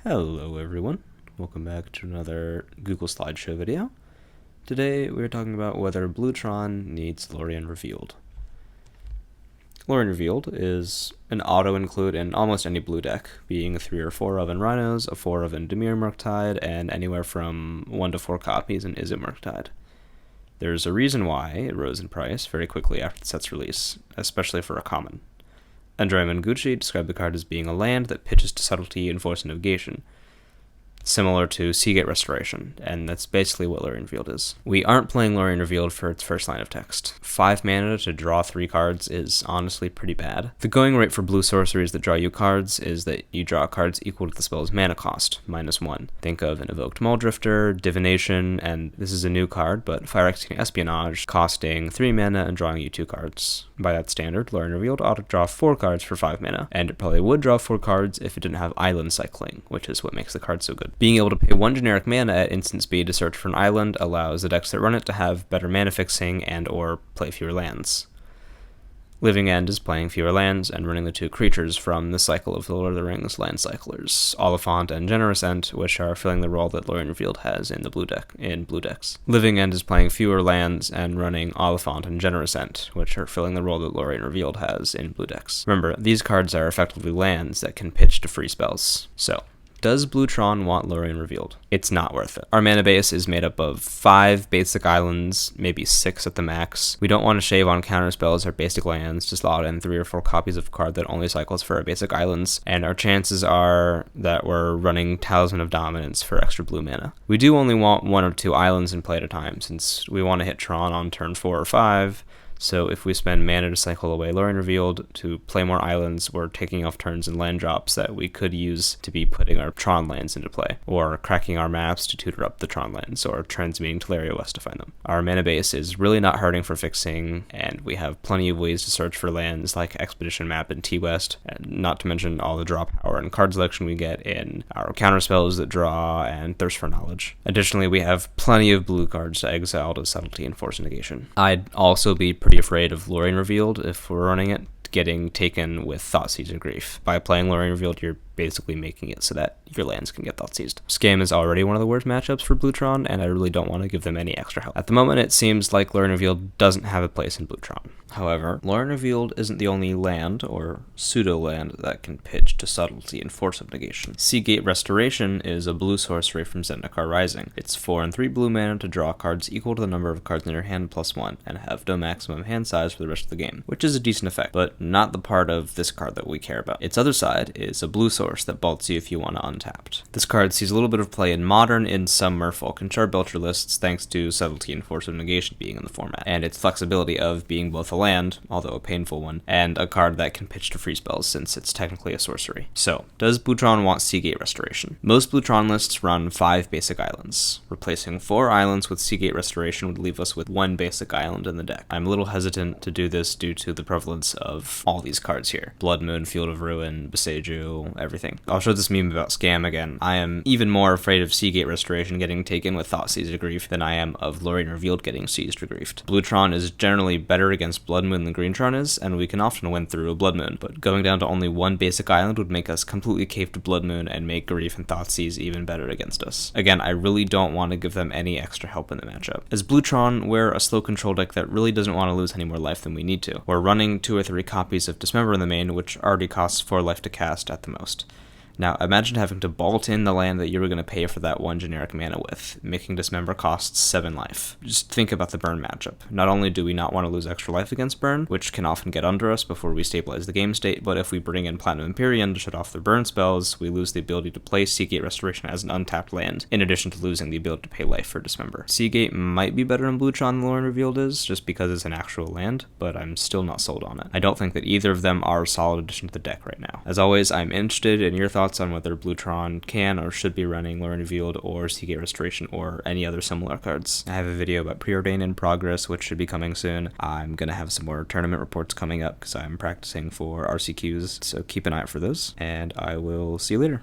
Hello everyone, welcome back to another Google Slideshow video. Today we're talking about whether Blue Tron needs Lorien revealed. Lorien revealed is an auto-include in almost any blue deck, being 3 or 4 Oven Rhinos, a 4 Oven Izzet Murktide, and anywhere from 1 to 4 copies in Izzet Murktide. There's a reason why it rose in price very quickly after the set's release, especially for a common. Andrea Mengucci described the card as being a land that pitches to subtlety and force negation, similar to Seagate Restoration, and that's basically what Lorien Revealed is. We aren't playing Lorien Revealed for its first line of text. 5 mana to draw 3 cards is honestly pretty bad. The going rate for blue sorceries that draw you cards is that you draw cards equal to the spell's mana cost, -1. Think of an Evoked Mulldrifter, Divination, and this is a new card, but Fire Executing Espionage, costing 3 mana and drawing you 2 cards. By that standard, Lorien Revealed ought to draw 4 cards for 5 mana, and it probably would draw 4 cards if it didn't have island cycling, which is what makes the card so good. Being able to pay 1 generic mana at instant speed to search for an island allows the decks that run it to have better mana fixing and or play fewer lands. Living End is playing fewer lands and running the 2 creatures from the cycle of the Lord of the Rings land cyclers, Oliphant and Generous End, which are filling the role that Lorien Revealed has in the blue decks. Living End is playing fewer lands and running Oliphant and Generous End, which are filling the role that Lorien Revealed has in blue decks. Remember, these cards are effectively lands that can pitch to free spells. So, does Blue Tron want Lorien Revealed? It's not worth it. Our mana base is made up of 5 basic islands, maybe 6 at the max. We don't want to shave on counter spells or basic lands to slot in 3 or 4 copies of a card that only cycles for our basic islands, and our chances are that we're running Talisman of Dominance for extra blue mana. We do only want 1 or 2 islands in play at a time, since we want to hit Tron on turn 4 or 5, so if we spend mana to cycle away Lorien Revealed to play more islands, we're taking off turns and land drops that we could use to be putting our Tron lands into play, or cracking our maps to tutor up the Tron lands, or transmuting Teleria West to find them. Our mana base is really not hurting for fixing, and we have plenty of ways to search for lands like Expedition Map and T-West, and not to mention all the draw power and card selection we get in our counter spells that draw and Thirst for Knowledge. Additionally, we have plenty of blue cards to exile to Subtlety and Force Negation. I'd also be pretty afraid of Lorien Revealed if we're running it getting taken with Thoughtseize and Grief. By playing Lorien Revealed, you're basically making it so that your lands can get Thoughtseized. Scam is already one of the worst matchups for Blue Tron, and I really don't want to give them any extra help. At the moment, it seems like Lorien Revealed doesn't have a place in Blue Tron. However, Lorien Revealed isn't the only land, or pseudo-land, that can pitch to Subtlety and Force of Negation. Seagate Restoration is a blue sorcery from Zendikar Rising. It's 4 and 3 blue mana to draw cards equal to the number of cards in your hand +1, and have no maximum hand size for the rest of the game, which is a decent effect, but not the part of this card that we care about. Its other side is a blue source that bolts you if you want to untapped. This card sees a little bit of play in Modern in some Merfolk and Charbelcher lists thanks to Subtlety and Force of Negation being in the format, and its flexibility of being both a land, although a painful one, and a card that can pitch to free spells since it's technically a sorcery. So, does Blue Tron want Seagate Restoration? Most Blue Tron lists run 5 basic islands. Replacing 4 islands with Seagate Restoration would leave us with 1 basic island in the deck. I'm a little hesitant to do this due to the prevalence of all these cards here. Blood Moon, Field of Ruin, Boseiju, everything. I'll show this meme about Scam again. I am even more afraid of Seagate Restoration getting taken with Thoughtseize or Grief than I am of Lorien Revealed getting seized or griefed. Blue Tron is generally better against Blood Moon than Green Tron is, and we can often win through a Blood Moon, but going down to only 1 basic island would make us completely cave to Blood Moon and make Grief and Thoughtseize even better against us. Again, I really don't want to give them any extra help in the matchup. As Blue Tron, we're a slow control deck that really doesn't want to lose any more life than we need to. We're running 2 or 3 copies of Dismember in the main, which already costs 4 life to cast at the most. Now, imagine having to bolt in the land that you were going to pay for that 1 generic mana with, making Dismember costs 7 life. Just think about the burn matchup. Not only do we not want to lose extra life against burn, which can often get under us before we stabilize the game state, but if we bring in Platinum Empyrean to shut off their burn spells, we lose the ability to play Seagate Restoration as an untapped land, in addition to losing the ability to pay life for Dismember. Seagate might be better in Blue Tron than Lorien Revealed is, just because it's an actual land, but I'm still not sold on it. I don't think that either of them are a solid addition to the deck right now. As always, I'm interested in your thoughts on whether Blue Tron can or should be running Lorien Revealed or Seagate Restoration or any other similar cards. I have a video about Preordain in progress, which should be coming soon. I'm going to have some more tournament reports coming up because I'm practicing for RCQs, so keep an eye out for those, and I will see you later.